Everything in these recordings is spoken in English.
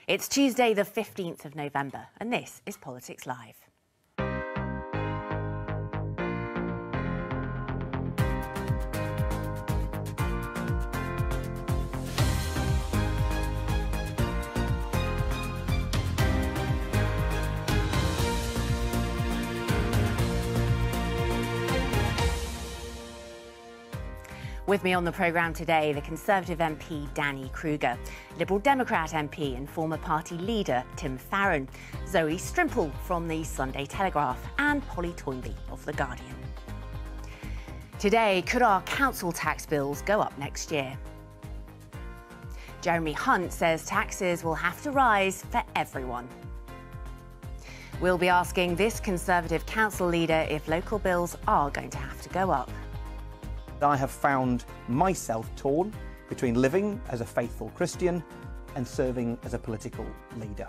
It's Tuesday the 15th of November and this is Politics Live. With me on the programme today, the Conservative MP Danny Kruger, Liberal Democrat MP and former party leader Tim Farron, Zoe Strimple from the Sunday Telegraph and Polly Toynbee of The Guardian. Today, could our council tax bills go up next year? Jeremy Hunt says taxes will have to rise for everyone. We'll be asking this Conservative council leader if local bills are going to have to go up. I have found myself torn between living as a faithful Christian and serving as a political leader.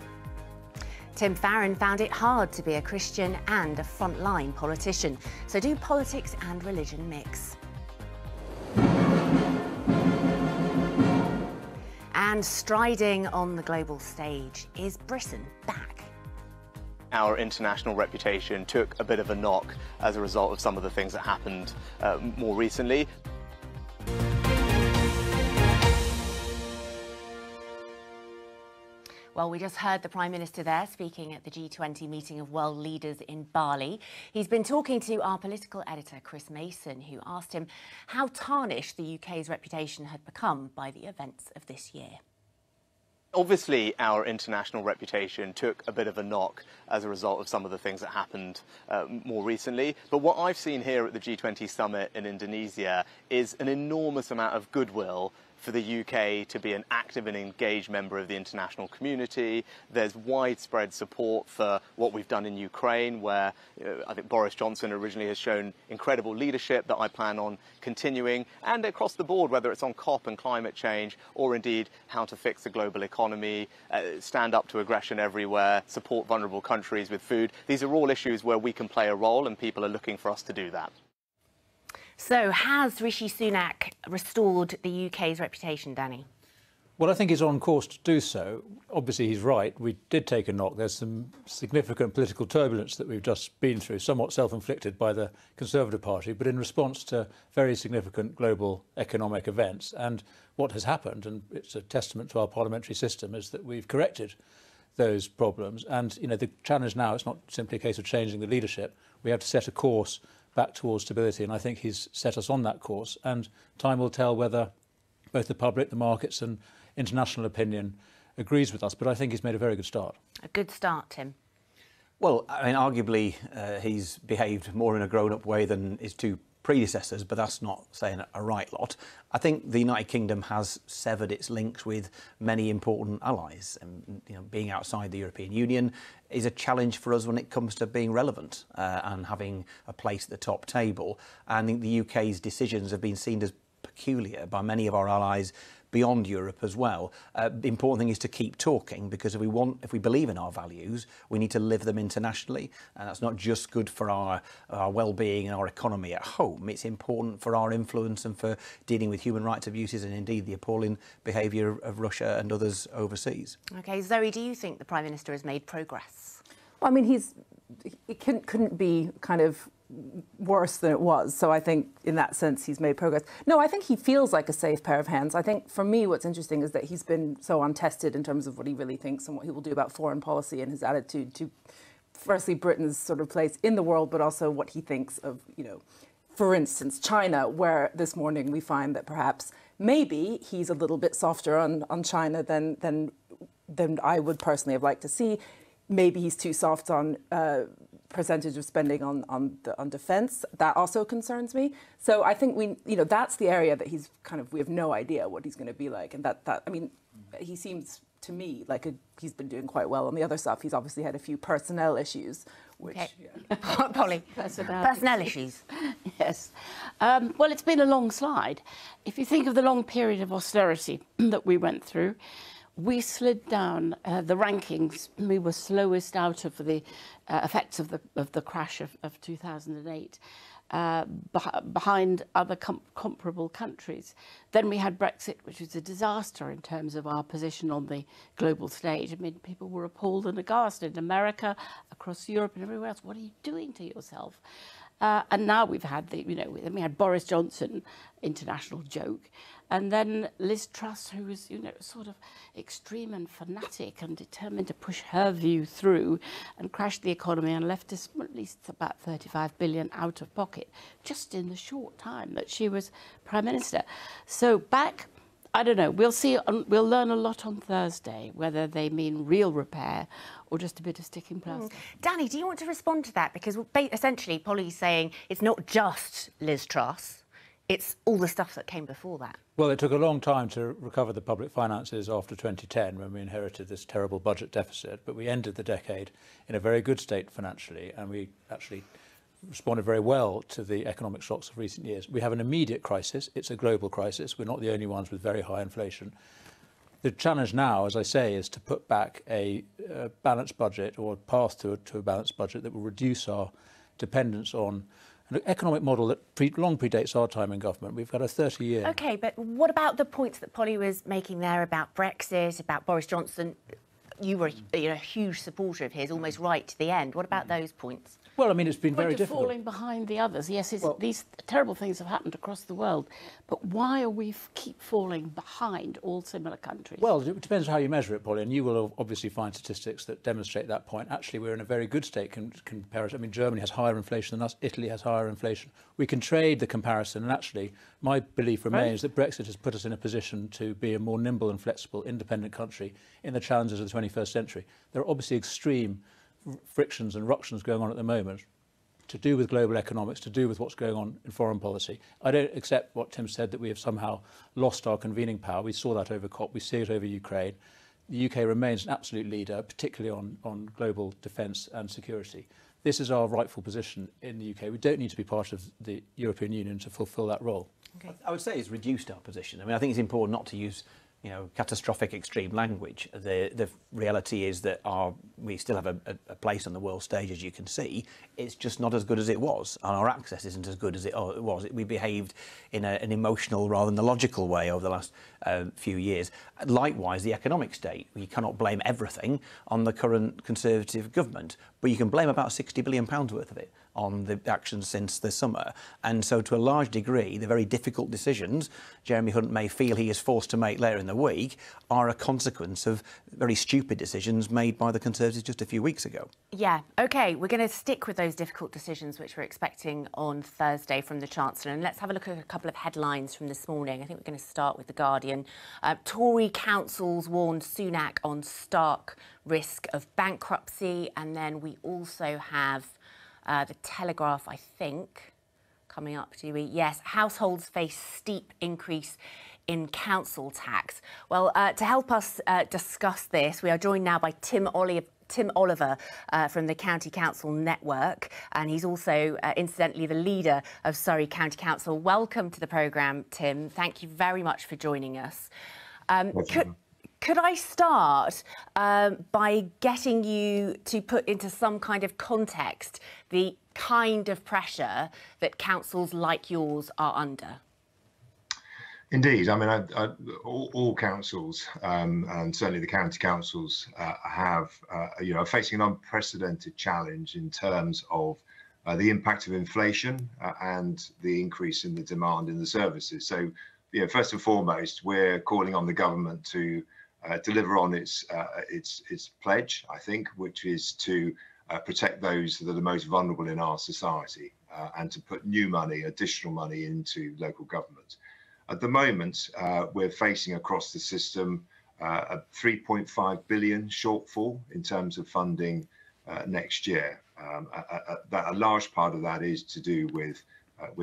Tim Farron found it hard to be a Christian and a frontline politician. So do politics and religion mix? And striding on the global stage, is Britain back? Our international reputation took a bit of a knock as a result of some of the things that happened more recently. Well, we just heard the Prime Minister there speaking at the G20 meeting of world leaders in Bali. He's been talking to our political editor, Chris Mason, who asked him how tarnished the UK's reputation had become by the events of this year. Obviously, our international reputation took a bit of a knock as a result of some of the things that happened more recently. But what I've seen here at the G20 summit in Indonesia is an enormous amount of goodwill for the UK to be an active and engaged member of the international community. There's widespread support for what we've done in Ukraine, where I think Boris Johnson originally has shown incredible leadership that I plan on continuing, and across the board, whether it's on COP and climate change, or indeed how to fix the global economy, stand up to aggression everywhere, support vulnerable countries with food. These are all issues where we can play a role, and people are looking for us to do that. So, has Rishi Sunak restored the UK's reputation, Danny? Well, I think he's on course to do so. Obviously, he's right. We did take a knock. There's some significant political turbulence that we've just been through, somewhat self-inflicted by the Conservative Party, but in response to very significant global economic events. And what has happened, and it's a testament to our parliamentary system, is that we've corrected those problems. And, you know, the challenge now, it's not simply a case of changing the leadership. We have to set a course back towards stability, and I think he's set us on that course, and time will tell whether both the public, the markets and international opinion agrees with us, but I think he's made a very good start. A good start, Tim. Well, I mean, arguably he's behaved more in a grown-up way than his two predecessors, but that's not saying a right lot. I think the United Kingdom has severed its links with many important allies, and you know, being outside the European Union is a challenge for us when it comes to being relevant and having a place at the top table. And I think the UK's decisions have been seen as peculiar by many of our allies beyond Europe as well. The important thing is to keep talking, because if we believe in our values, we need to live them internationally, and that's not just good for our well-being and our economy at home. It's important for our influence and for dealing with human rights abuses and indeed the appalling behaviour of Russia and others overseas. OK, Zoe, do you think the Prime Minister has made progress? Well, I mean, it couldn't be kind of worse than it was. So I think in that sense he's made progress. No, I think he feels like a safe pair of hands. I think for me what's interesting is that he's been so untested in terms of what he really thinks and what he will do about foreign policy and his attitude to, firstly, Britain's sort of place in the world, but also what he thinks of, you know, for instance, China, where this morning we find that perhaps maybe he's a little bit softer on China than I would personally have liked to see. Maybe he's too soft on percentage of spending on defence. That also concerns me. So I think that's the area that he's we have no idea what he's going to be like. And I mean, he seems to me like he's been doing quite well on the other stuff. He's obviously had a few personnel issues, which... Okay. Yeah. Polly, personnel issues. Yes. Well, it's been a long slide. If you think of the long period of austerity that we went through, we slid down the rankings. We were slowest out of the effects of the crash of 2008. behind other comparable countries. Then we had Brexit, which was a disaster in terms of our position on the global stage. I mean, people were appalled and aghast in America, across Europe and everywhere else. What are you doing to yourself? And now we've had then we had Boris Johnson, international joke, and then Liz Truss, who was, sort of extreme and fanatic and determined to push her view through and crash the economy and left us at least about 35 billion out of pocket just in the short time that she was Prime Minister. So back, I don't know, we'll see, we'll learn a lot on Thursday, whether they mean real repair or just a bit of sticking plaster. Danny, do you want to respond to that? Because essentially Polly's saying it's not just Liz Truss, it's all the stuff that came before that. Well, it took a long time to recover the public finances after 2010 when we inherited this terrible budget deficit, but we ended the decade in a very good state financially, and we actually responded very well to the economic shocks of recent years. We have an immediate crisis. It's a global crisis. We're not the only ones with very high inflation. The challenge now, as I say, is to put back a balanced budget, or a path to a balanced budget that will reduce our dependence on an economic model that long predates our time in government. We've got a 30-year... OK, but what about the points that Polly was making there about Brexit, about Boris Johnson? You were a huge supporter of his, almost right to the end. What about those points? Well, I mean, it's been very difficult. Falling behind the others. Yes, these terrible things have happened across the world, but why are we keep falling behind all similar countries? Well, it depends how you measure it, Polly, and you will obviously find statistics that demonstrate that point. Actually, we're in a very good state comparison. I mean, Germany has higher inflation than us. Italy has higher inflation. We can trade the comparison, and actually, my belief remains that Brexit has put us in a position to be a more nimble and flexible, independent country in the challenges of the 21st century. There are obviously extreme frictions and ructions going on at the moment to do with global economics, to do with what's going on in foreign policy. I don't accept what Tim said, that we have somehow lost our convening power. We saw that over COP, we see it over Ukraine. The UK remains an absolute leader, particularly on global defence and security. This is our rightful position in the UK. We don't need to be part of the European Union to fulfil that role. Okay. I would say it's reduced our position. I mean, I think it's important not to use catastrophic extreme language. The reality is that we still have a place on the world stage, as you can see. It's just not as good as it was, and our access isn't as good as it was. We behaved in an emotional rather than a logical way over the last few years. Likewise, the economic state. You cannot blame everything on the current Conservative government, but you can blame about £60 billion worth of it on the actions since the summer. And so to a large degree, the very difficult decisions Jeremy Hunt may feel he is forced to make later in the week are a consequence of very stupid decisions made by the Conservatives just a few weeks ago. Yeah, OK, we're going to stick with those difficult decisions which we're expecting on Thursday from the Chancellor. And let's have a look at a couple of headlines from this morning. I think we're going to start with The Guardian. Tory councils warned Sunak on stark risk of bankruptcy. And then we also have The Telegraph, I think, coming up, do we? Yes, households face steep increase in council tax. Well, to help us discuss this, we are joined now by Tim Oliver from the County Council Network, and he's also, incidentally, the leader of Surrey County Council. Welcome to the programme, Tim. Thank you very much for joining us. Could I start by getting you to put into some kind of context the kind of pressure that councils like yours are under? Indeed. I mean, all councils, and certainly the county councils, are facing an unprecedented challenge in terms of the impact of inflation and the increase in the demand in the services. So, first and foremost, we're calling on the government to deliver on its pledge, I think, which is to protect those that are the most vulnerable in our society and to put new money, additional money into local government. At the moment, we're facing across the system a 3.5 billion shortfall in terms of funding next year. A large part of that is to do with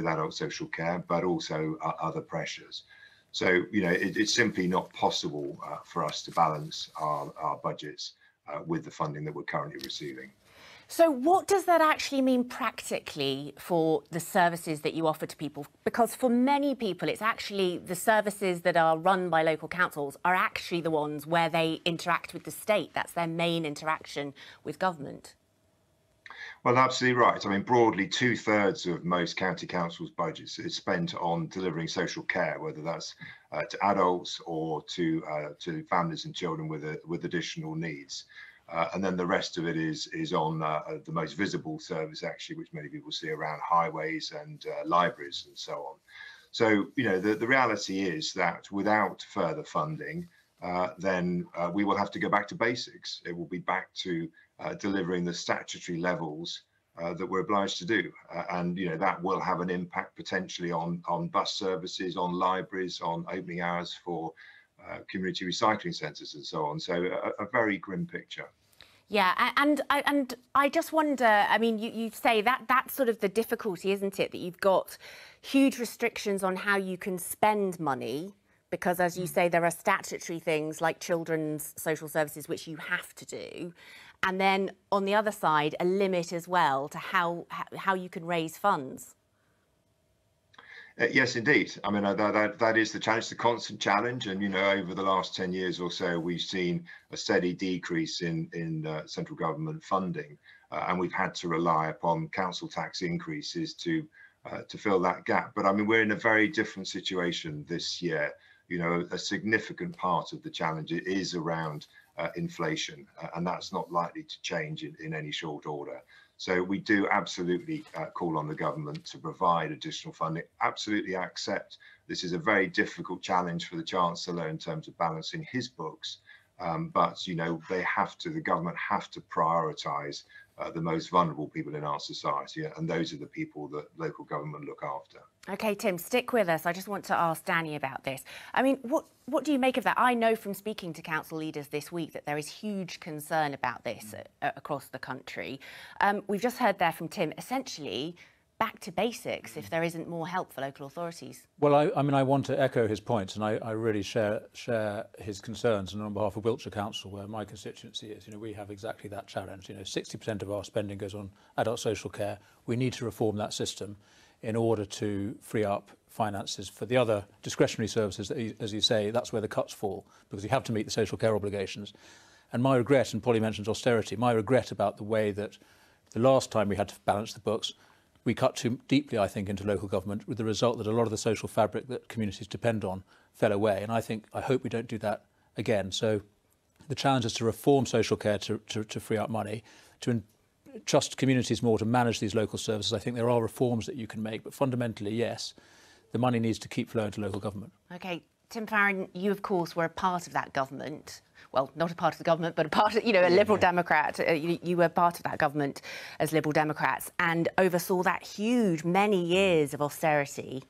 adult social care, but also other pressures. So, it's simply not possible for us to balance our budgets with the funding that we're currently receiving. So what does that actually mean practically for the services that you offer to people? Because for many people, it's actually the services that are run by local councils are actually the ones where they interact with the state. That's their main interaction with government. Well, absolutely right. I mean, broadly, 2/3 of most county councils' budgets is spent on delivering social care, whether that's to adults or to families and children with additional needs. And then the rest of it is on the most visible service, actually, which many people see around highways and libraries and so on. So, you know, the reality is that without further funding, then we will have to go back to basics. It will be back to delivering the statutory levels that we're obliged to do. And, you know, that will have an impact potentially on bus services, on libraries, on opening hours for community recycling centres and so on. So a very grim picture. Yeah, and I just wonder, I mean, you say that's sort of the difficulty, isn't it? That you've got huge restrictions on how you can spend money, because, as you say, there are statutory things like children's social services, which you have to do. And then on the other side, a limit as well to how you can raise funds. Yes, indeed. I mean, that is the challenge, the constant challenge. And, you know, over the last 10 years or so, we've seen a steady decrease in central government funding. And we've had to rely upon council tax increases to fill that gap. But I mean, we're in a very different situation this year. You know, a significant part of the challenge is around inflation, and that's not likely to change in any short order. So we do absolutely call on the government to provide additional funding. Absolutely accept this is a very difficult challenge for the Chancellor in terms of balancing his books. But, you know, the government have to prioritise the most vulnerable people in our society, and those are the people that local government look after. OK, Tim, stick with us. I just want to ask Danny about this. I mean, what do you make of that? I know from speaking to council leaders this week that there is huge concern about this across the country. We've just heard there from Tim, essentially, back to basics if there isn't more help for local authorities. Well, I mean, I want to echo his points, and I really share his concerns. And on behalf of Wiltshire Council, where my constituency is, you know, we have exactly that challenge. You know, 60% of our spending goes on adult social care. We need to reform that system in order to free up finances for the other discretionary services that, as you say, that's where the cuts fall, because you have to meet the social care obligations. And my regret, and Polly mentions austerity, my regret about the way that the last time we had to balance the books, we cut too deeply, I think, into local government, with the result that a lot of the social fabric that communities depend on fell away. And I hope we don't do that again. So the challenge is to reform social care to free up money, to trust communities more to manage these local services. I think there are reforms that you can make, but fundamentally, yes, the money needs to keep flowing to local government. OK, Tim Farron, you, of course, were a part of that government. Well, not a part of the government, but a part of, you know, a Liberal Democrat. You were part of that government as Liberal Democrats and oversaw that huge many years of austerity.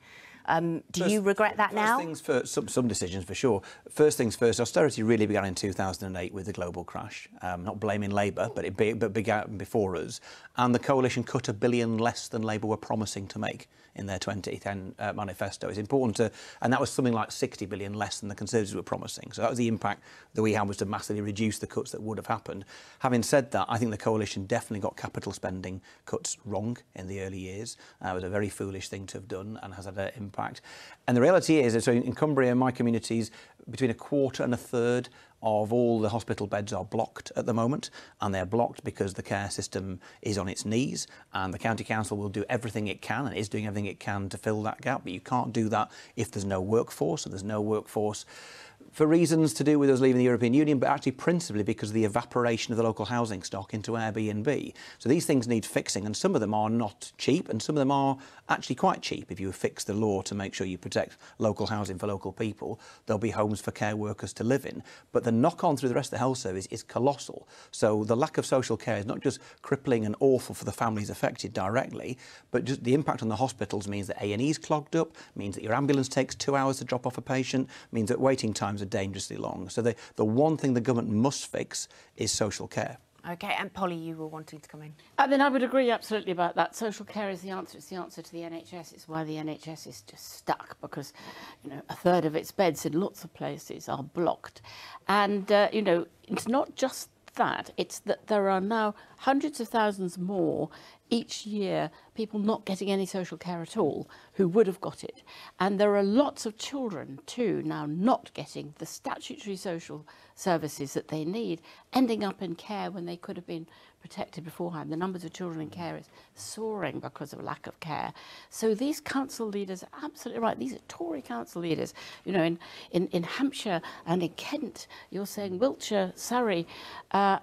Do you regret that now? First things first, some decisions for sure. First things first, austerity really began in 2008 with the global crash. Not blaming Labour, but it began before us. And the coalition cut $1 billion less than Labour were promising to make in their 2010 manifesto. It's important to, and that was something like 60 billion less than the Conservatives were promising. So that was the impact that we had, was to massively reduce the cuts that would have happened. Having said that, I think the coalition definitely got capital spending cuts wrong in the early years. It was a very foolish thing to have done and has had an impact. And the reality is, so in Cumbria, in my communities, between a quarter and a third of all the hospital beds are blocked at the moment, and they're blocked because the care system is on its knees, and the county council will do everything it can and is doing everything it can to fill that gap, but you can't do that if there's no workforce, and there's no workforce for reasons to do with us leaving the European Union, but actually principally because of the evaporation of the local housing stock into Airbnb. So these things need fixing, and some of them are not cheap, and some of them are actually quite cheap. If you fix the law to make sure you protect local housing for local people, there'll be homes for care workers to live in. But the knock-on through the rest of the health service is colossal. So the lack of social care is not just crippling and awful for the families affected directly, but just the impact on the hospitals means that A&E's clogged up, means that your ambulance takes 2 hours to drop off a patient, means that waiting times are dangerously long. So the one thing the government must fix is social care. OK, and Polly, you were wanting to come in. I mean, I would agree absolutely about that. Social care is the answer. It's the answer to the NHS. It's why the NHS is just stuck, because, you know, a third of its beds in lots of places are blocked. And, you know, it's not just that. It's that there are now hundreds of thousands more each year people not getting any social care at all who would have got it. And there are lots of children too now not getting the statutory social services that they need, ending up in care when they could have been protected beforehand. The numbers of children in care is soaring because of lack of care. So these council leaders are absolutely right. These are Tory council leaders. You know, in Hampshire and in Kent, you're saying Wiltshire, Surrey,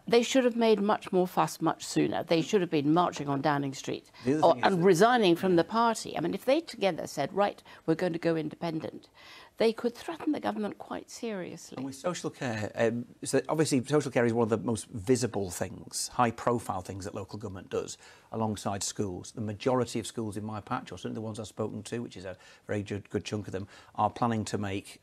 they should have made much more fuss much sooner. They should have been marching on Downing Street and resigning from the party. I mean, if they together said, right, we're going to go independent, they could threaten the government quite seriously. And with social care, so obviously social care is one of the most visible things, high-profile things that local government does, alongside schools. The majority of schools in my patch, or certainly the ones I've spoken to, which is a very good chunk of them, are planning to make,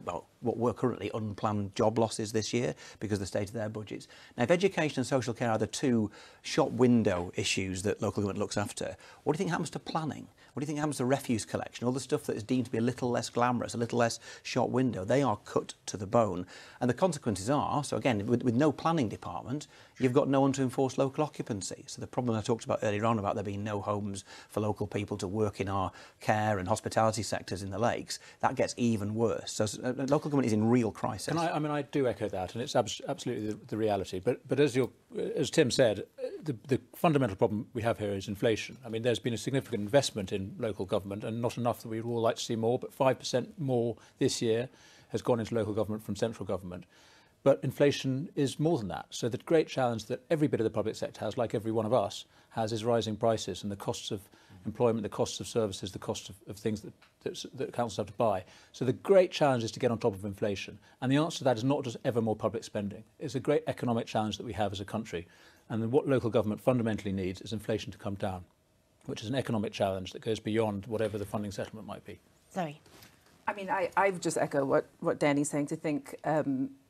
well, what were currently unplanned job losses this year because of the state of their budgets. Now, if education and social care are the two shop window issues that local government looks after, what do you think happens to planning? What do you think happens to refuse collection? All the stuff that is deemed to be a little less glamorous, a little less shop window, they are cut to the bone. And the consequences are, so again, with no planning department, you've got no one to enforce local occupancy. So the problem I talked about earlier on about there being no homes for local people to work in our care and hospitality sectors in the lakes, that gets even worse. So local government is in real crisis. And I do echo that, and it's absolutely the reality. But as Tim said, the fundamental problem we have here is inflation. I mean, there's been a significant investment in local government, and not enough that we'd all like to see more, but 5% more this year has gone into local government from central government. But inflation is more than that. So the great challenge that every bit of the public sector has, like every one of us, has is rising prices and the costs of employment, the costs of services, the cost of things that councils have to buy. So the great challenge is to get on top of inflation. And the answer to that is not just ever more public spending. It's a great economic challenge that we have as a country. And then what local government fundamentally needs is inflation to come down, which is an economic challenge that goes beyond whatever the funding settlement might be. Zoe. I mean, I just echo what Danny's saying, to think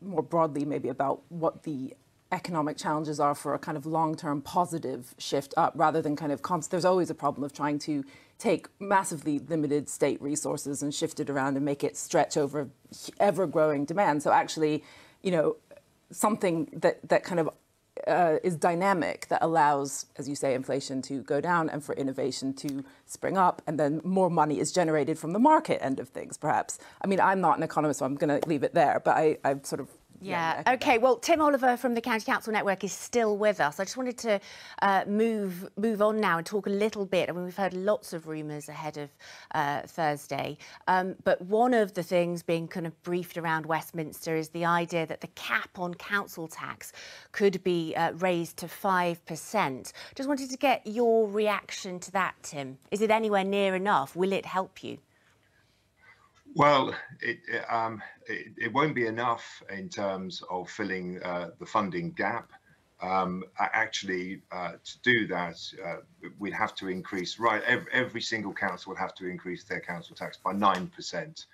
more broadly maybe about what the economic challenges are for a kind of long-term positive shift up, rather than kind of there's always a problem of trying to take massively limited state resources and shift it around and make it stretch over ever-growing demand. So actually, you know, something that kind of is dynamic, that allows, as you say, inflation to go down and for innovation to spring up, and then more money is generated from the market end of things, perhaps. I mean, I'm not an economist, so I'm going to leave it there, but I've sort of... Yeah, OK. Well, Tim Oliver from the County Council Network is still with us. I just wanted to move on now and talk a little bit. I mean, we've heard lots of rumours ahead of Thursday, but one of the things being kind of briefed around Westminster is the idea that the cap on council tax could be raised to 5%. Just wanted to get your reaction to that, Tim. Is it anywhere near enough? Will it help you? Well, it won't be enough in terms of filling the funding gap. Actually, to do that, we'd have to increase, every single council would have to increase their council tax by 9%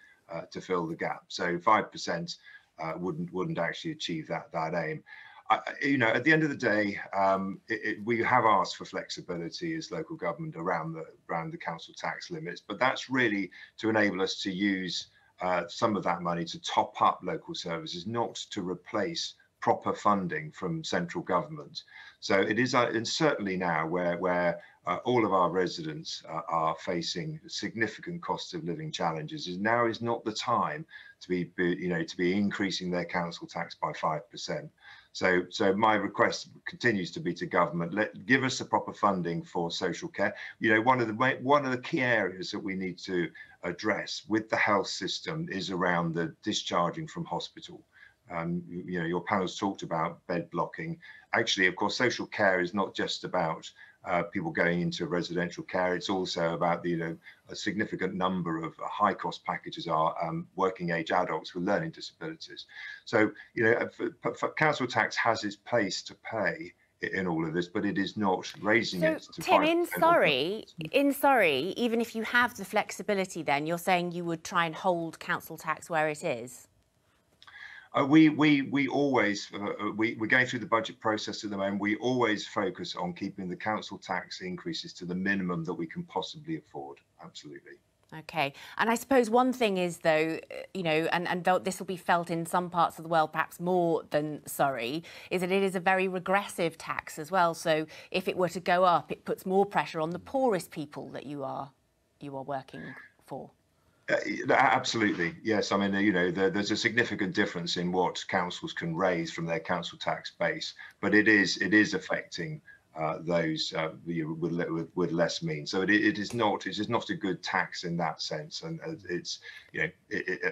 to fill the gap. So 5% wouldn't actually achieve that aim. You know, at the end of the day, we have asked for flexibility as local government around the council tax limits, but that's really to enable us to use some of that money to top up local services, not to replace proper funding from central government. So it is, and certainly now where all of our residents are facing significant cost of living challenges, now is not the time to be increasing their council tax by 5%. So my request continues to be to government: give us the proper funding for social care. You know, one of the key areas that we need to address with the health system is around the discharging from hospital. You know, your panel's talked about bed blocking. Actually, of course, social care is not just about people going into residential care. It's also about a significant number of high-cost packages are working age adults with learning disabilities. So, you know, council tax has its place to play in all of this, but it is not raising it to 5%. Tim, in Surrey, even if you have the flexibility, then you're saying you would try and hold council tax where it is? We always, we're going through the budget process at the moment. We always focus on keeping the council tax increases to the minimum that we can possibly afford. Absolutely. OK. And I suppose one thing is, though, you know, and though this will be felt in some parts of the world perhaps more than Surrey, is that it is a very regressive tax as well. So if it were to go up, it puts more pressure on the poorest people that you are working for. Absolutely, yes. I mean, you know, there's a significant difference in what councils can raise from their council tax base, but it is affecting those with less means. So it is not a good tax in that sense, and it's, you know,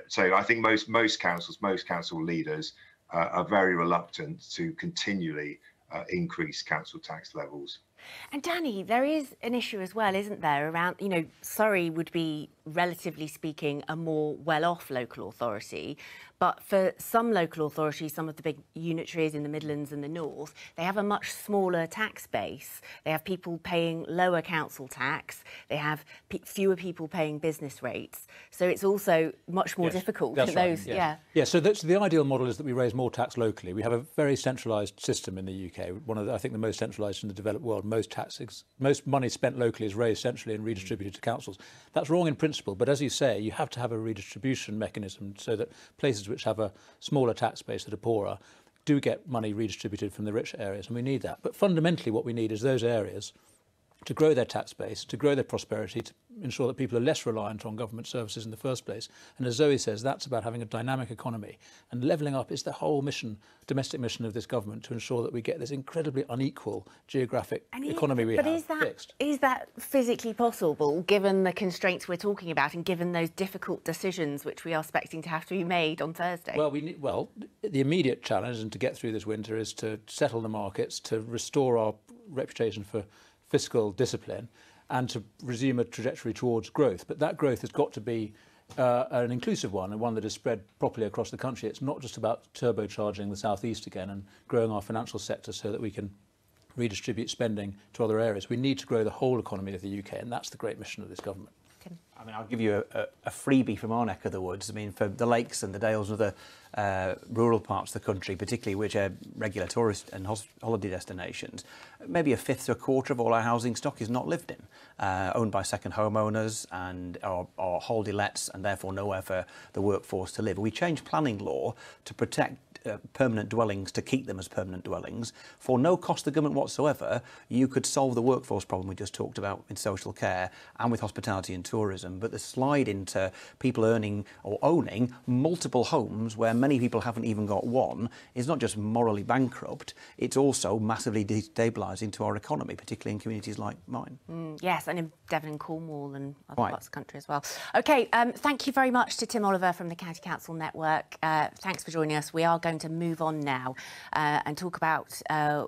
so I think most council leaders are very reluctant to continually increase council tax levels. And Danny, there is an issue as well, isn't there, around, you know, Surrey would be, relatively speaking, a more well-off local authority. But for some local authorities, some of the big unitaries in the Midlands and the North, they have a much smaller tax base. They have people paying lower council tax. They have fewer people paying business rates. So it's also much more difficult in those. Right, yeah. So the ideal model is that we raise more tax locally. We have a very centralised system in the UK, one of the, I think, the most centralised in the developed world. Most money spent locally is raised centrally and redistributed to councils. That's wrong in principle, but as you say, you have to have a redistribution mechanism so that places which have a smaller tax base that are poorer do get money redistributed from the rich areas, and we need that. But fundamentally what we need is those areas to grow their tax base, to grow their prosperity, to ensure that people are less reliant on government services in the first place. And as Zoe says, that's about having a dynamic economy. And levelling up is the whole mission, domestic mission of this government, to ensure that we get this incredibly unequal geographic economy we have fixed. Is that physically possible, given the constraints we're talking about and given those difficult decisions which we are expecting to have to be made on Thursday? Well, the immediate challenge, and to get through this winter, is to settle the markets, to restore our reputation for fiscal discipline, and to resume a trajectory towards growth. But that growth has got to be an inclusive one, and one that is spread properly across the country. It's not just about turbocharging the South East again and growing our financial sector so that we can redistribute spending to other areas. We need to grow the whole economy of the UK, and that's the great mission of this government. I mean, I'll give you a freebie from our neck of the woods. I mean, for the lakes and the dales and other rural parts of the country, particularly which are regular tourist and holiday destinations, maybe a fifth to a quarter of all our housing stock is not lived in, owned by second homeowners and or holiday lets, and therefore nowhere for the workforce to live. We changed planning law to protect permanent dwellings, to keep them as permanent dwellings for no cost to the government whatsoever. You could solve the workforce problem we just talked about in social care and with hospitality and tourism, but the slide into people earning or owning multiple homes where many people haven't even got one is not just morally bankrupt, it's also massively destabilising to our economy, particularly in communities like mine. Yes, and in Devon and Cornwall and other parts of the country as well. OK, thank you very much to Tim Oliver from the County Council Network. Thanks for joining us. We are going to move on now and talk about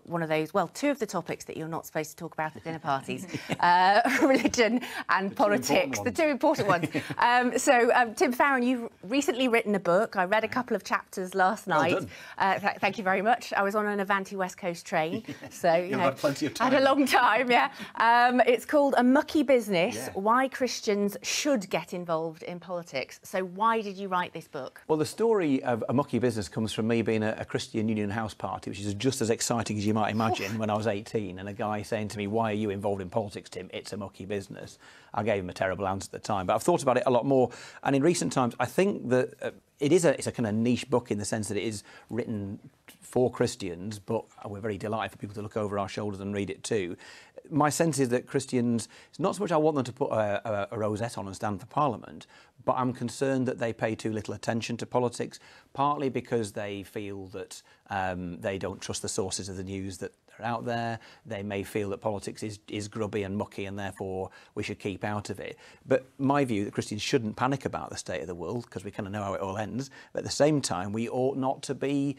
one of those, well, two of the topics that you're not supposed to talk about at dinner parties, religion and politics, the two important ones. Tim Farron, you've recently written a book. I read a couple of chapters last night. Thank you very much. I was on an Avanti West Coast train, so you know, had plenty of time. Had a long time, yeah. It's called A Mucky Business, Why Christians Should Get Involved in Politics. So why did you write this book? Well, the story of A Mucky Business comes from me being a Christian Union house party, which is just as exciting as you might imagine, when I was 18, and a guy saying to me, "Why are you involved in politics, Tim? It's a mucky business." I gave him a terrible answer at the time, but I've thought about it a lot more, and in recent times I think that it's a kind of niche book in the sense that it is written for Christians, but we're very delighted for people to look over our shoulders and read it too. My sense is that Christians, it's not so much I want them to put a rosette on and stand for Parliament, but I'm concerned that they pay too little attention to politics, partly because they feel that they don't trust the sources of the news that are out there. They may feel that politics is grubby and mucky and therefore we should keep out of it. But my view that Christians shouldn't panic about the state of the world, because we kind of know how it all ends. But at the same time, we ought not to be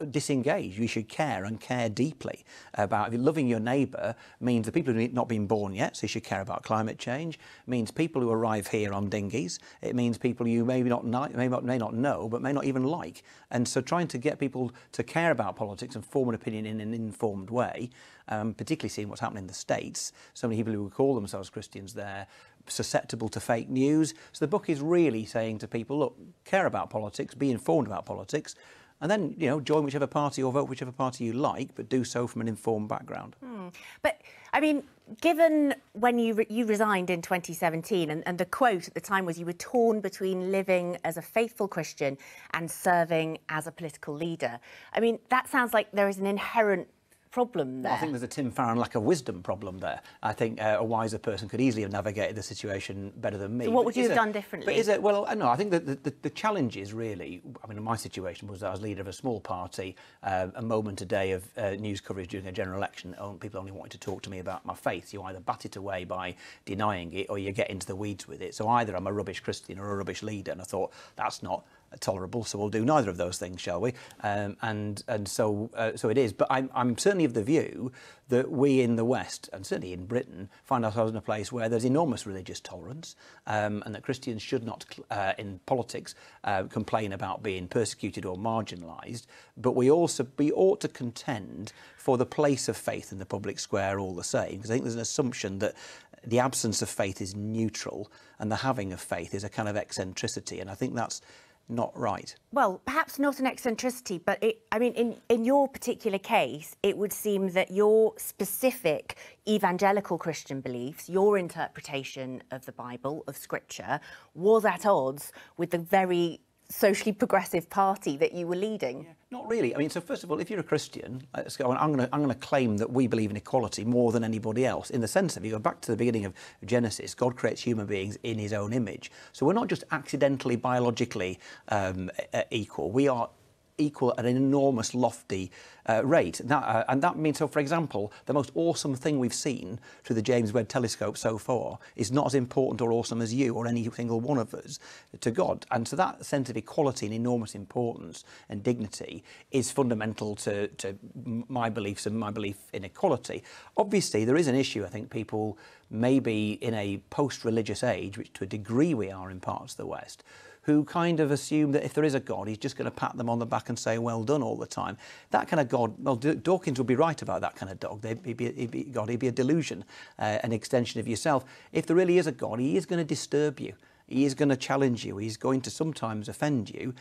disengaged. We should care, and care deeply about loving your neighbour. Means the people who have not been born yet, so you should care about climate change. Means people who arrive here on dinghies. It means people you may not know, but may not even like. And so trying to get people to care about politics and form an opinion in an informed way, particularly seeing what's happening in the States. So many people who call themselves Christians there, susceptible to fake news. So the book is really saying to people, look, care about politics, be informed about politics, and then, you know, join whichever party or vote whichever party you like, but do so from an informed background. But, I mean, given when you resigned in 2017, and the quote at the time was you were torn between living as a faithful Christian and serving as a political leader. I mean, that sounds like there is an inherent problem there. Well, I think there's a Tim Farron lack of wisdom problem there. I think a wiser person could easily have navigated the situation better than me. So what would you have done differently? But is it, well, no, I think that the challenge is really, I mean, my situation was that I was leader of a small party, a moment a day of news coverage during a general election, people only wanted to talk to me about my faith. You either bat it away by denying it or you get into the weeds with it. So either I'm a rubbish Christian or a rubbish leader, and I thought, that's not tolerable, so we'll do neither of those things, shall we? So it is. But I'm certainly of the view that we in the West, and certainly in Britain, find ourselves in a place where there's enormous religious tolerance, and that Christians should not, in politics, complain about being persecuted or marginalised. But we ought to contend for the place of faith in the public square all the same, because I think there's an assumption that the absence of faith is neutral and the having of faith is a kind of eccentricity, and I think that's not right. Well, perhaps not an eccentricity, but I mean, in your particular case, it would seem that your specific evangelical Christian beliefs, your interpretation of the Bible, of Scripture, was at odds with the very socially progressive party that you were leading. Yeah, not really. I mean, so first of all, if you're a Christian, I'm going to claim that we believe in equality more than anybody else, in the sense of, you go back to the beginning of Genesis, God creates human beings in his own image. So we're not just accidentally, biologically equal. We are equal at an enormous, lofty rate. And that means, so for example, the most awesome thing we've seen through the James Webb Telescope so far is not as important or awesome as you or any single one of us to God. And so that sense of equality and enormous importance and dignity is fundamental to my beliefs and my belief in equality. Obviously, there is an issue. I think people may be in a post-religious age, which to a degree we are in parts of the West, who kind of assume that if there is a God, he's just going to pat them on the back and say, well done all the time. That kind of God, well, Dawkins would be right about that kind of dog. He'd be a delusion, an extension of yourself. If there really is a God, he is going to disturb you. He is going to challenge you. He's going to sometimes offend you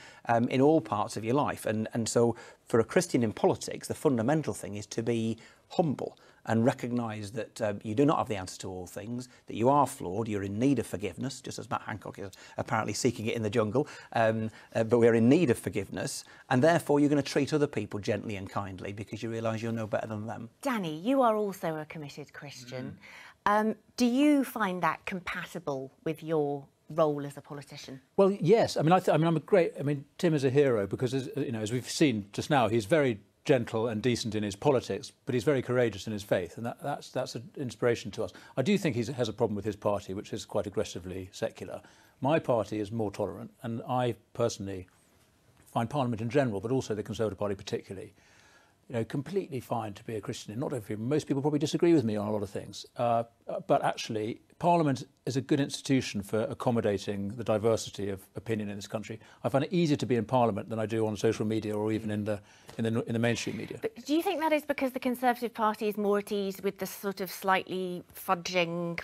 in all parts of your life. And so for a Christian in politics, the fundamental thing is to be humble and recognise that you do not have the answer to all things, that you are flawed, you're in need of forgiveness, just as Matt Hancock is apparently seeking it in the jungle, but we're in need of forgiveness, and therefore you're going to treat other people gently and kindly because you realise you're no better than them. Danny, you are also a committed Christian. Do you find that compatible with your role as a politician? Well, yes. I mean, Tim is a hero because, as we've seen just now, he's very gentle and decent in his politics, but he's very courageous in his faith, and that's an inspiration to us. I do think he has a problem with his party, which is quite aggressively secular. My party is more tolerant, and I personally find Parliament in general, but also the Conservative Party particularly, completely fine to be a Christian. Not every, most people probably disagree with me on a lot of things, but actually Parliament is a good institution for accommodating the diversity of opinion in this country. I find it easier to be in Parliament than I do on social media or even in the mainstream media. But do you think that is because the Conservative Party is more at ease with the sort of slightly fudging,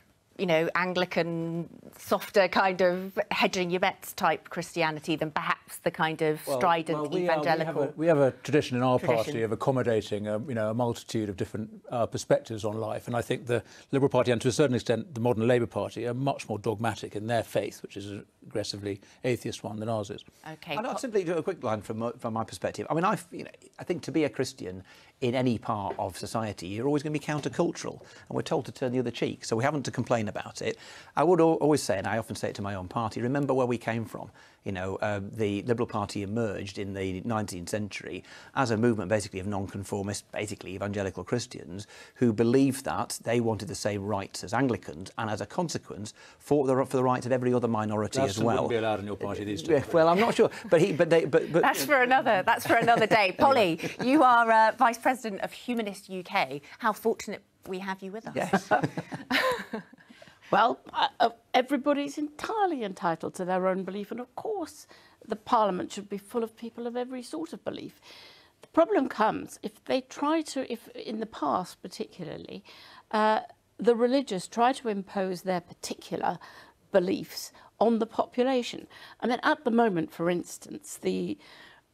Anglican, softer kind of hedging your bets type Christianity than perhaps the kind of strident evangelical? We have a tradition in our party of accommodating a multitude of different perspectives on life, and I think the Liberal Party and to a certain extent the modern Labour Party are much more dogmatic in their faith, which is an aggressively atheist one, than ours is. Okay. I'll simply do a quick line from my perspective. I mean, I think to be a Christian in any part of society, you're always going to be countercultural, and we're told to turn the other cheek, so we haven't to complain about it. I would always say, and I often say it to my own party, remember where we came from. The Liberal Party emerged in the 19th century as a movement basically of nonconformist, basically evangelical Christians who believed that they wanted the same rights as Anglicans, and as a consequence fought for the rights of every other minority as well. Wouldn't be allowed in your party these days. Well, I'm not sure, but that's for another day. Polly, you are Vice President of Humanist UK. How fortunate we have you with us. Yes. Well, everybody's entirely entitled to their own belief, and of course the Parliament should be full of people of every sort of belief. The problem comes if they try to, if in the past particularly, the religious try to impose their particular beliefs on the population. I mean, at the moment, for instance, the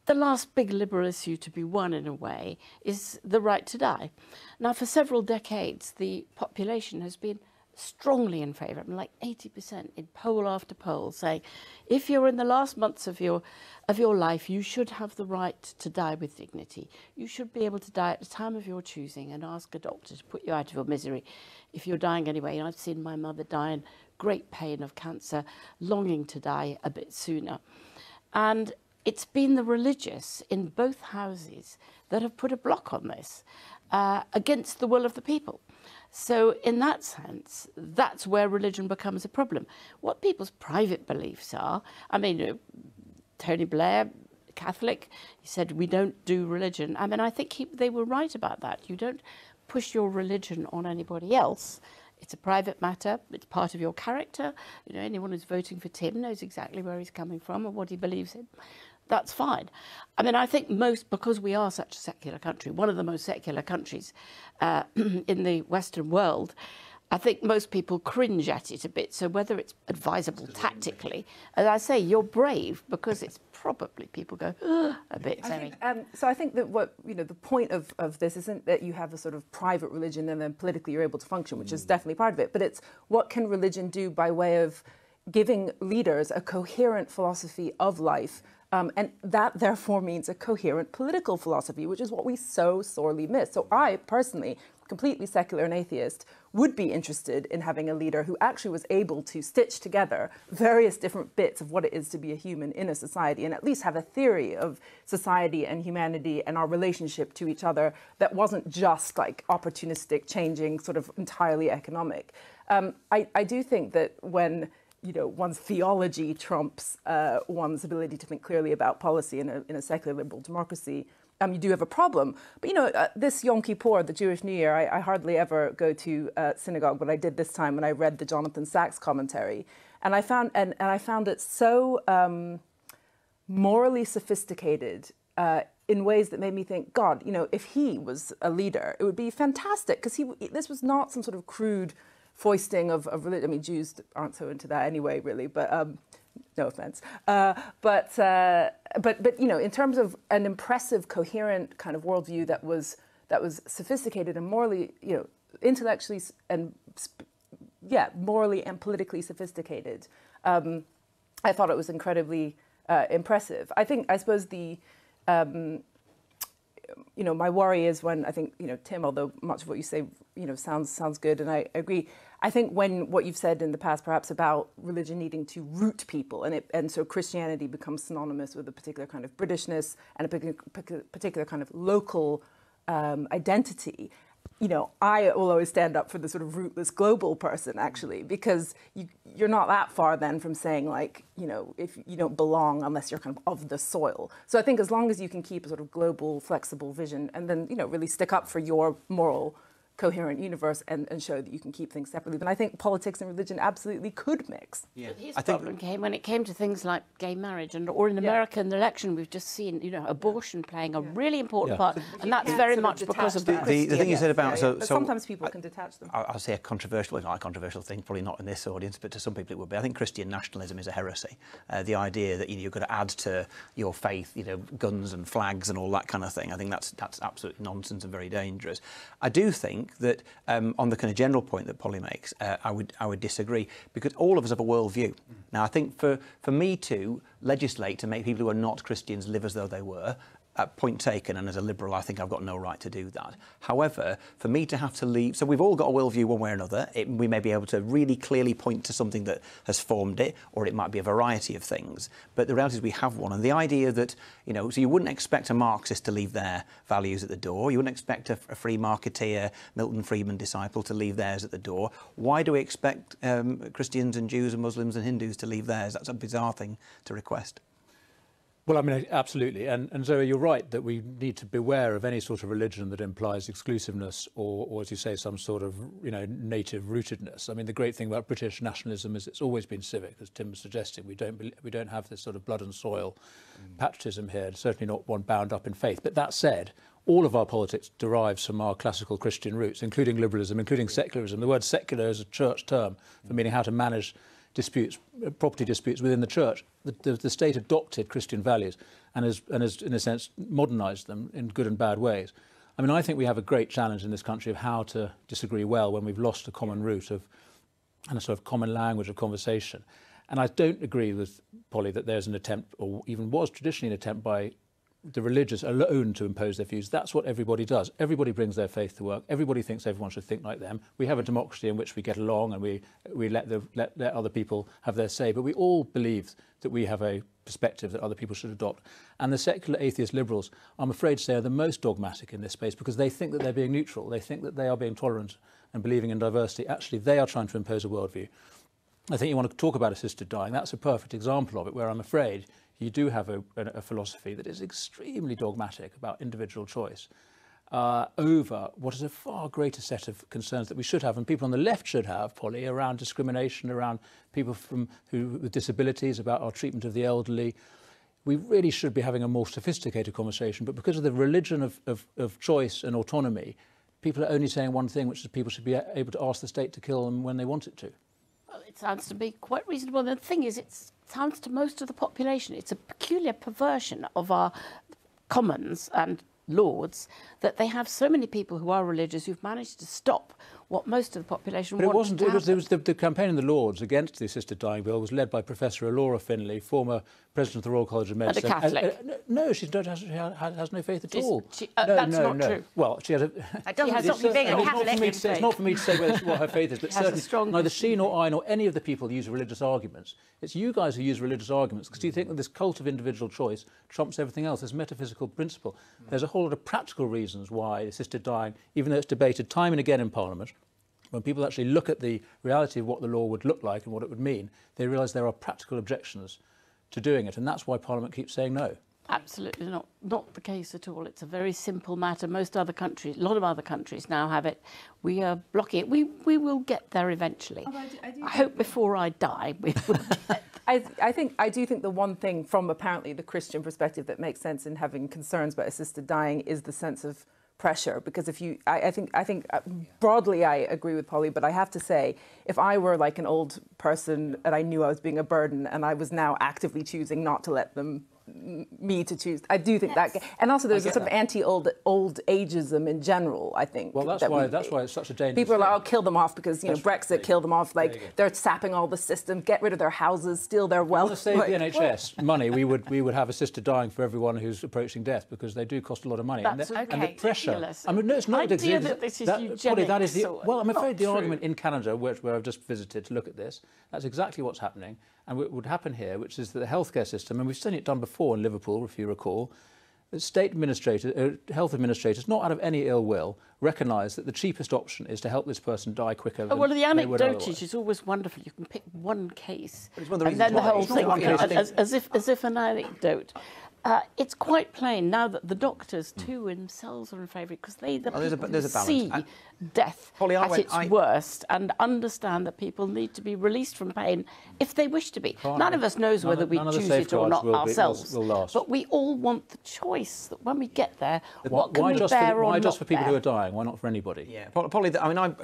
the last big liberal issue to be won, in a way, is the right to die. Now, for several decades, the population has been strongly in favour, I mean, like 80% in poll after poll, saying if you're in the last months of your life, you should have the right to die with dignity. You should be able to die at the time of your choosing and ask a doctor to put you out of your misery if you're dying anyway. And I've seen my mother die in great pain of cancer, longing to die a bit sooner. And it's been the religious in both houses that have put a block on this against the will of the people. So in that sense, that's where religion becomes a problem. What people's private beliefs are, I mean, Tony Blair, Catholic, he said, we don't do religion. I mean, I think they were right about that. You don't push your religion on anybody else. It's a private matter. It's part of your character. You know, anyone who's voting for Tim knows exactly where he's coming from and what he believes in. That's fine. I mean, I think because we are such a secular country, one of the most secular countries in the Western world, I think most people cringe at it a bit. So whether it's advisable tactically, as I say, you're brave because it's probably people go a bit. So I think that the point of this isn't that you have a sort of private religion and then politically you're able to function, which is definitely part of it. But it's what can religion do by way of giving leaders a coherent philosophy of life. And that, therefore, means a coherent political philosophy, which is what we so sorely miss. So I, personally, completely secular and atheist, would be interested in having a leader who actually was able to stitch together various different bits of what it is to be a human in a society and at least have a theory of society and humanity and our relationship to each other that wasn't just like opportunistic, changing, sort of entirely economic. I do think that when one's theology trumps one's ability to think clearly about policy in a secular liberal democracy, you do have a problem. But, this Yom Kippur, the Jewish New Year, I hardly ever go to synagogue, but I did this time when I read the Jonathan Sachs commentary. And I found it so morally sophisticated in ways that made me think, God, if he was a leader, it would be fantastic, because this was not some sort of crude foisting of religion. I mean, Jews aren't so into that anyway, really, but no offense. But in terms of an impressive, coherent kind of worldview that was sophisticated and morally, intellectually and morally and politically sophisticated, I thought it was incredibly impressive. I suppose my worry is when I think, Tim, although much of what you say, sounds good, and I agree. I think when what you've said in the past, perhaps about religion needing to root people, and so Christianity becomes synonymous with a particular kind of Britishness and a particular kind of local identity. I will always stand up for the sort of rootless global person, actually, because you're not that far then from saying, like, if you don't belong unless you're kind of the soil. So I think as long as you can keep a sort of global, flexible vision and then, really stick up for your moral, coherent universe and show that you can keep things separately, then I think politics and religion absolutely could mix. Yeah. But his problem came when it came to things like gay marriage, or in America in the election we've just seen, abortion playing a really important part, and that's very much because of the thing you said about but sometimes people can detach them. I'll say a controversial, not a controversial thing, probably not in this audience, but to some people it would be. I think Christian nationalism is a heresy. The idea that you've got to add to your faith, guns and flags and all that kind of thing. I think that's absolutely nonsense and very dangerous. I do think that on the kind of general point that Polly makes, I would disagree, because all of us have a worldview. Now, I think for me to legislate to make people who are not Christians live as though they were, point taken, and as a liberal, I think I've got no right to do that. However, for me to have to leave, so we've all got a worldview one way or another. We may be able to really clearly point to something that has formed it, or it might be a variety of things. But the reality is we have one. And the idea that, so you wouldn't expect a Marxist to leave their values at the door. You wouldn't expect a free marketeer, Milton Friedman disciple, to leave theirs at the door. Why do we expect Christians and Jews and Muslims and Hindus to leave theirs? That's a bizarre thing to request. Well, I mean, absolutely. And Zoe, you're right that we need to beware of any sort of religion that implies exclusiveness or as you say, some sort of, native rootedness. I mean, the great thing about British nationalism is it's always been civic, as Tim was suggesting. We don't have this sort of blood and soil patriotism here, certainly not one bound up in faith. But that said, all of our politics derives from our classical Christian roots, including liberalism, including secularism. The word secular is a church term for meaning how to manage disputes, property disputes within the church. The state adopted Christian values and has, in a sense, modernised them in good and bad ways. I mean, I think we have a great challenge in this country of how to disagree well when we've lost a common root and a sort of common language of conversation. And I don't agree with Polly that there's an attempt, or even was traditionally an attempt by the religious alone to impose their views. That's what everybody does. Everybody brings their faith to work. Everybody thinks everyone should think like them. We have a democracy in which we get along and we let other people have their say. But we all believe that we have a perspective that other people should adopt. And the secular atheist liberals, I'm afraid to say, are the most dogmatic in this space because they think that they're being neutral. They think that they are being tolerant and believing in diversity. Actually, they are trying to impose a worldview. I think you want to talk about assisted dying. That's a perfect example of it, where I'm afraid you do have a philosophy that is extremely dogmatic about individual choice over what is a far greater set of concerns that we should have, and people on the left should have, Polly, around discrimination, around people with disabilities, about our treatment of the elderly. We really should be having a more sophisticated conversation, but because of the religion of choice and autonomy, people are only saying one thing, which is people should be able to ask the state to kill them when they want it to. Well, it sounds to be quite reasonable. And the thing is, it sounds to most of the population, it's a peculiar perversion of our commons and lords that they have so many people who are religious who've managed to stop what most of the population but wanted it was the campaign in the Lords against the assisted dying bill was led by Professor Laura Finlay, former president of the Royal College of Medicine. And a Catholic. No, she has no faith at all. That's not true. Well, she has a... That doesn't stop me being a Catholic. It's not for me to say what her faith is, but certainly neither she nor I nor any of the people use religious arguments. It's you guys who use religious arguments because you think that this cult of individual choice trumps everything else, this metaphysical principle. There's a whole lot of practical reasons why assisted dying, even though it's debated time and again in Parliament, when people actually look at the reality of what the law would look like and what it would mean, they realise there are practical objections to doing it, and that's why Parliament keeps saying no. Absolutely not the case at all. It's a very simple matter. Most other countries, a lot of other countries now have it. We are blocking it. We will get there eventually. I hope before I die we will get I do think the one thing from apparently the Christian perspective that makes sense in having concerns about assisted dying is the sense of pressure, because if you, I think broadly I agree with Polly, but I have to say, if I were like an old person and I knew I was being a burden and I was now actively choosing not to let me to choose, I do think that, and also there's a sort of anti-old ageism in general, I think. Well, that's why it's such a dangerous people are like, thing. I'll kill them off because, you know, Brexit killed them off, like they're sapping all the system, get rid of their houses, steal their wealth. To save the NHS money, we would have assisted dying for everyone who's approaching death, because they do cost a lot of money. That's and the pressure. Ridiculous. I mean, no, it's not that this is Polly, that is well, I'm afraid the true. argument in Canada, where I've just visited to look at this, that's exactly what's happening, and what would happen here, which is that the healthcare system, and we've seen it done before in Liverpool, if you recall, the state administrators, health administrators, not out of any ill will, recognise that the cheapest option is to help this person die quicker than well, the they would otherwise. anecdotage is always wonderful. You can pick one case, But it's one of the and then the reasons whole why. thing, It's not one case. as if an anecdote. It's quite plain now that the doctors too themselves are in favour, because they there's a balance. see death Polly, at its worst and understand that people need to be released from pain if they wish to be. None of us knows whether we choose it or not ourselves, but we all want the choice that when we get there, what can we bear or why not just for people bear? who are dying? Why not for anybody? Yeah, Polly, I mean,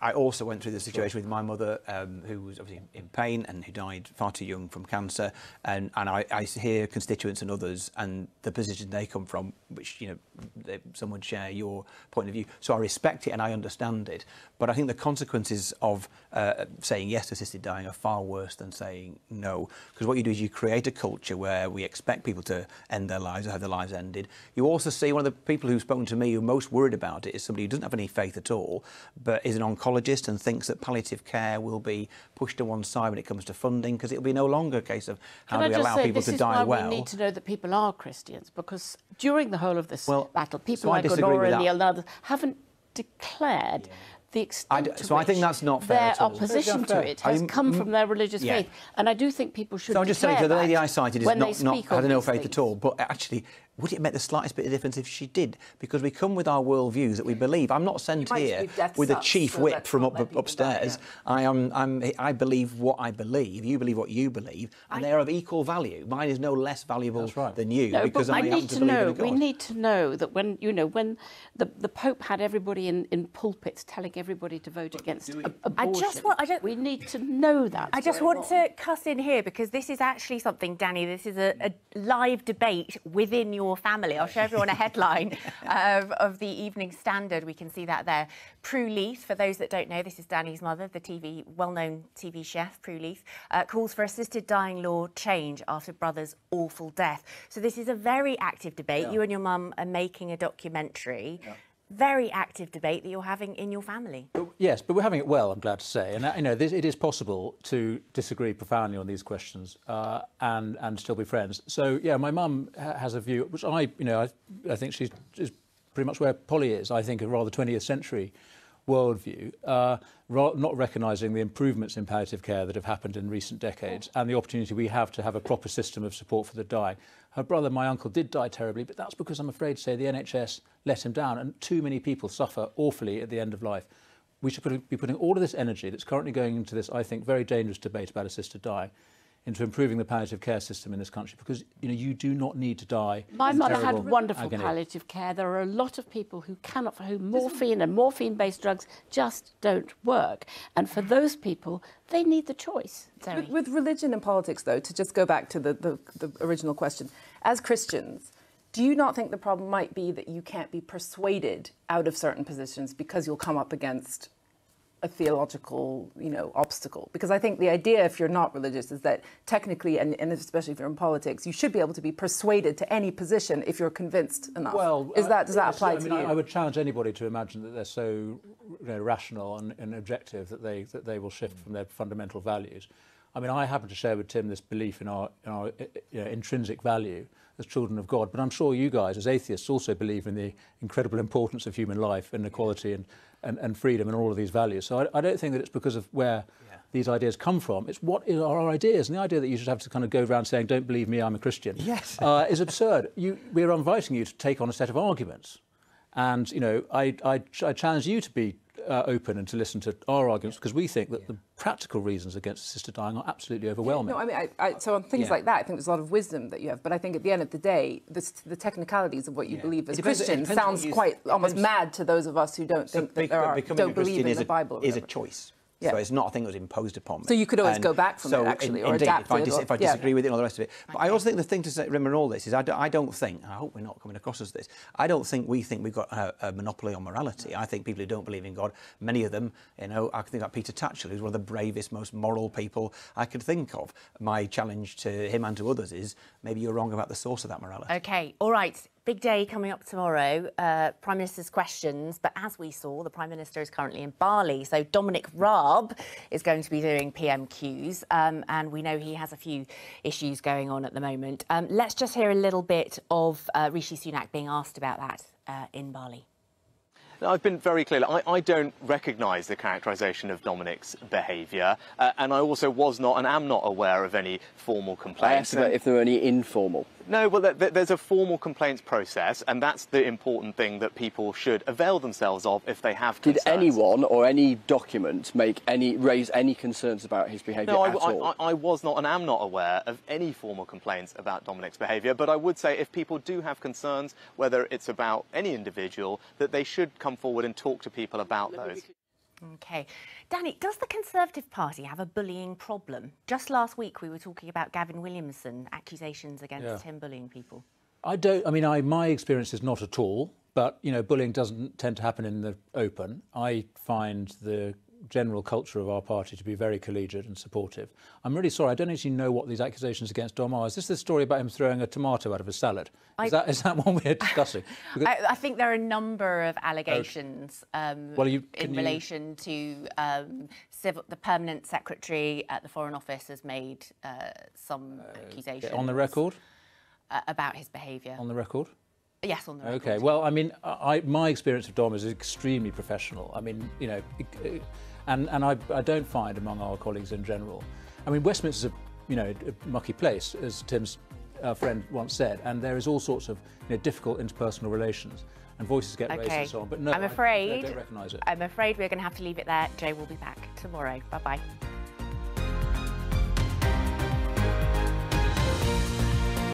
I also went through the situation with my mother, who was obviously in pain and who died far too young from cancer, and I hear constituents and others and the position they come from, which, you know, some would share your point of view. So I respect it and I understand it, but I think the consequences of saying yes to assisted dying are far worse than saying no, because what you do is you create a culture where we expect people to end their lives or have their lives ended. You also see one of the people who've spoken to me who are most worried about it is somebody who doesn't have any faith at all, but is an oncologist and thinks that palliative care will be pushed to one side when it comes to funding, because it'll be no longer a case of how do we allow people to die well. This is why we need to know that people are Christians, because during the whole of this battle, people so like Honora and the others haven't declared the extent to so I think that's not fair their at all. opposition to it has come from their religious faith, and I do think people should. So I'm just saying, so the lady I cited is has not no faith at all, but actually would it make the slightest bit of difference if she did? Because we come with our worldviews that we believe. I'm not sent here with a chief whip from upstairs. I believe what I believe. You believe what you believe, and they are of equal value. Mine is no less valuable than you because I happen to believe in a God. We need to know that when the Pope had everybody in pulpits telling everybody to vote against abortion. We need to know that. I just want to cuss in here because this is actually something, Danny. This is a live debate within your family. I'll show everyone a headline of the Evening Standard. We can see that there. Prue Leith, for those that don't know, this is Danny's mother, the well-known TV chef, Prue Leith, calls for assisted dying law change after brother's awful death. So this is a very active debate. Yeah. You and your mum are making a documentary. Yeah. Very active debate that you're having in your family. Yes, but we're having it well, I'm glad to say. And it is possible to disagree profoundly on these questions and still be friends. So yeah, my mum has a view, which I think she's pretty much where Polly is. I think a rather 20th century worldview, not recognising the improvements in palliative care that have happened in recent decades and the opportunity we have to have a proper system of support for the dying. Her brother, my uncle, did die terribly, but that's because I'm afraid to say the NHS let him down and too many people suffer awfully at the end of life. We should be putting all of this energy that's currently going into this, I think, very dangerous debate about assisted dying into improving the palliative care system in this country because you do not need to die. My mother had wonderful palliative care. There are a lot of people who cannot, for whom morphine and morphine-based drugs just don't work. And for those people, they need the choice. With religion and politics, though, to just go back to the original question, as Christians, do you not think the problem might be that you can't be persuaded out of certain positions because you'll come up against a theological, obstacle? Because I think the idea, if you're not religious, is that technically, and especially if you're in politics, you should be able to be persuaded to any position if you're convinced enough. Well, does that apply to you? I would challenge anybody to imagine that they're so rational and objective that they will shift from their fundamental values. I mean, I happen to share with Tim this belief in our intrinsic value as children of God, but I'm sure you guys, as atheists, also believe in the incredible importance of human life and equality and freedom and all of these values. So I don't think that it's because of where these ideas come from. It's what are our ideas. And the idea that you should have to kind of go around saying, don't believe me, I'm a Christian, is absurd. We're inviting you to take on a set of arguments. And, I challenge you to be open and to listen to our arguments because we think that the practical reasons against assisted dying are absolutely overwhelming. No, I mean, so on things like that, I think there's a lot of wisdom that you have. But I think at the end of the day, the technicalities of what you believe as Christians sounds quite almost mad to those of us who don't think that don't believe in the Bible. Is a choice. Yeah. So it's not a thing that was imposed upon me. So you could always go back from it, actually, or adapt it. If I disagree with it and all the rest of it. But I also think the thing to remember in all this is I don't think, I hope we're not coming across as this, I don't think we think we've got a monopoly on morality. I think people who don't believe in God, many of them, I can think about Peter Tatchell, who's one of the bravest, most moral people I could think of. My challenge to him and to others is maybe you're wrong about the source of that morality. OK, all right. Big day coming up tomorrow, Prime Minister's questions, but as we saw, the Prime Minister is currently in Bali, so Dominic Raab is going to be doing PMQ'S, and we know he has a few issues going on at the moment. Let's just hear a little bit of Rishi Sunak being asked about that in Bali. Now, I've been very clear. I don't recognise the characterisation of Dominic's behaviour, and I also was not and am not aware of any formal complaints. I asked if there were any informal. No, well, there's a formal complaints process, and that's the important thing that people should avail themselves of if they have concerns. Did anyone or any document raise any concerns about his behaviour at all? I was not and am not aware of any formal complaints about Dominic's behaviour, but I would say if people do have concerns, whether it's about any individual, that they should come forward and talk to people about those. OK. Danny, does the Conservative Party have a bullying problem? Just last week we were talking about Gavin Williamson, accusations against him bullying people. My experience is not at all, but, bullying doesn't tend to happen in the open. I find the general culture of our party to be very collegiate and supportive. I'm really sorry, I don't actually know what these accusations against Dom are. Is this the story about him throwing a tomato out of a salad? Is that one we're discussing? I think there are a number of allegations in relation to the permanent secretary at the Foreign Office has made some accusations. On the record? About his behaviour. On the record? Yes, on the record. OK, well, my experience of Dom is extremely professional. And I don't find among our colleagues in general. Westminster's a mucky place, as Tim's our friend once said, and there is all sorts of difficult interpersonal relations, and voices get raised and so on. But no, I'm afraid, I don't recognise it. I'm afraid we're going to have to leave it there. Joe will be back tomorrow. Bye-bye.